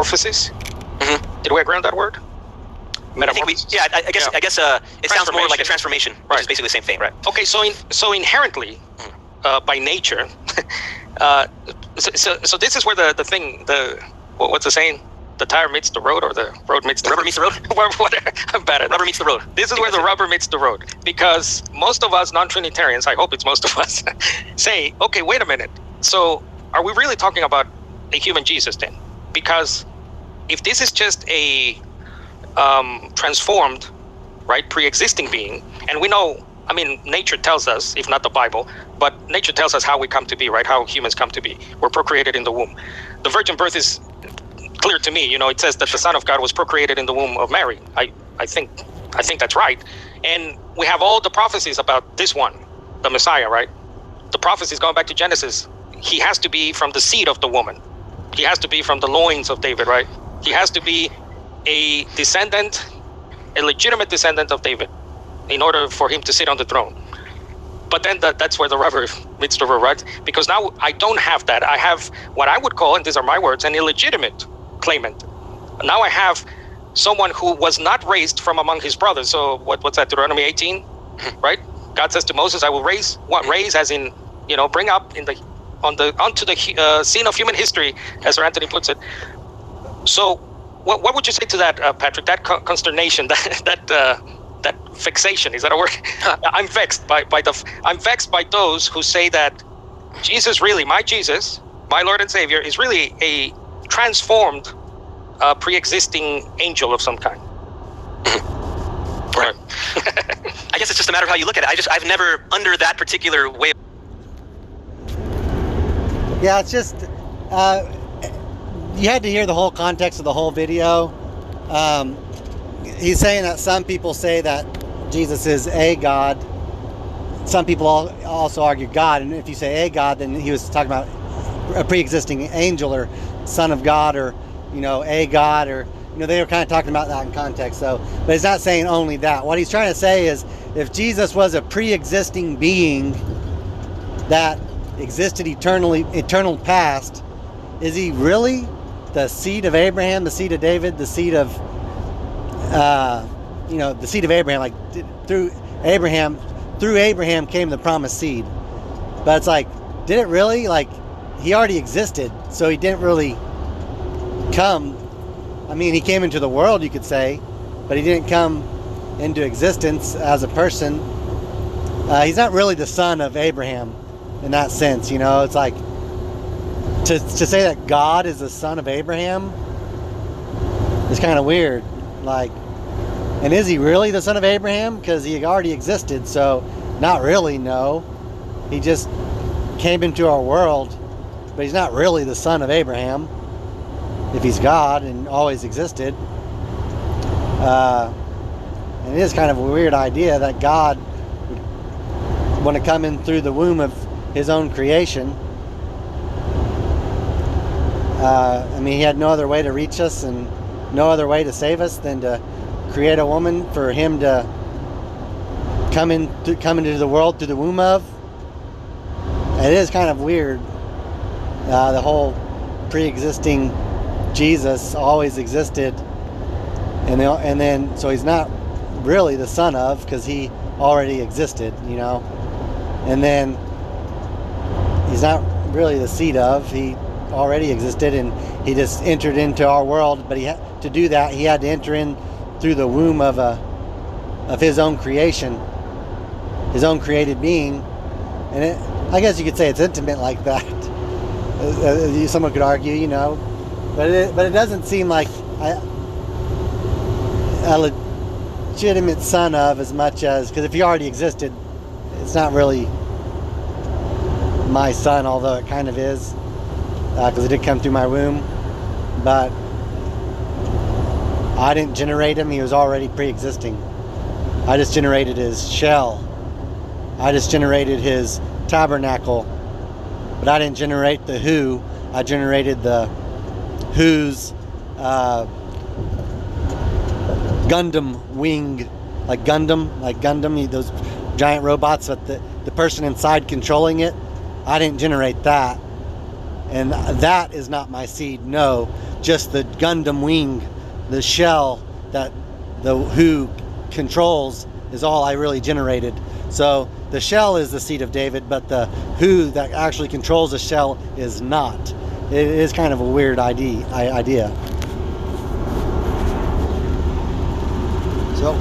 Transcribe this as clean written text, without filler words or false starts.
metamorphosis. Mm-hmm. Did we agree on that word? Metamorphosis. I guess it sounds more like a transformation, which is basically the same thing, right? Okay, so inherently, by nature, so this is where the thing, what's the saying? The tire meets the road, or the road meets the rubber meets the road. I'm bad at that. Rubber meets the road. This is where the rubber meets the road, because most of us non-Trinitarians, I hope it's most of us, say, okay, wait a minute. So are we really talking about a human Jesus then? Because if this is just a transformed, right, pre-existing being, and we know, I mean, nature tells us, if not the Bible, but nature tells us how we come to be, right? How humans come to be. We're procreated in the womb. The virgin birth is clear to me. You know, it says that the Son of God was procreated in the womb of Mary. I think that's right. And we have all the prophecies about this one, the Messiah, right? The prophecies going back to Genesis. He has to be from the seed of the woman. He has to be from the loins of David, right? He has to be a descendant, a legitimate descendant of David, in order for him to sit on the throne. But then that's where the rubber meets the road, right? Because now I don't have that. I have what I would call, and these are my words, an illegitimate claimant. Now I have someone who was not raised from among his brothers. So what's that, Deuteronomy 18, right? God says to Moses, I will raise as in, you know, bring up onto the scene of human history, as Sir Anthony puts it. So what would you say to that, Patrick? That consternation, that fixation, is that a word? I'm vexed by those who say that Jesus, really, my Jesus, my Lord and Savior, is really a transformed, pre-existing angel of some kind. Right. I guess it's just a matter of how you look at it. I've never, under that particular way. Yeah, it's just, you had to hear the whole context of the whole video. He's saying that some people say that Jesus is a God. Some people also argue God, and if you say a God, then he was talking about a pre-existing angel or son of God, or, you know, a God, or, you know, they were kind of talking about that in context. So, but he's not saying only that. What he's trying to say is, if Jesus was a pre-existing being that existed eternal past, is he really the seed of Abraham, the seed of David, the seed of the seed of Abraham? Like, through Abraham came the promised seed. But it's like, did it really? Like, he already existed, so he didn't really come. I mean, he came into the world, you could say, but he didn't come into existence as a person. He's not really the son of Abraham in that sense, you know. It's like, to say that God is the son of Abraham is kind of weird. Like, and is he really the son of Abraham? Because he already existed, so not really, no. He just came into our world, but he's not really the son of Abraham if he's God and always existed. And it is kind of a weird idea that God would want to come in through the womb of his own creation. I mean, he had no other way to reach us and no other way to save us than to create a woman for him to come into the world through the womb of. It is kind of weird. The whole pre-existing Jesus always existed, and then so he's not really the son of, because he already existed, you know. And then he's not really the seed of, he already existed, and he just entered into our world. But to do that, he had to enter in through the womb of his own creation, his own created being. And I guess you could say it's intimate like that. Someone could argue, you know, but it doesn't seem like a legitimate son of, as much as, because if he already existed, it's not really my son, although it kind of is, because it did come through my womb. But I didn't generate him, he was already pre-existing. I just generated his shell, I just generated his tabernacle, but I didn't generate the who. I generated the who's Gundam wing, like Gundam, those giant robots, but the person inside controlling it, I didn't generate that. And that is not my seed, no. just the Gundam wing, the shell that the Who controls is all I really generated. So the shell is the seed of David, but the Who that actually controls the shell is not. It is kind of a weird idea. So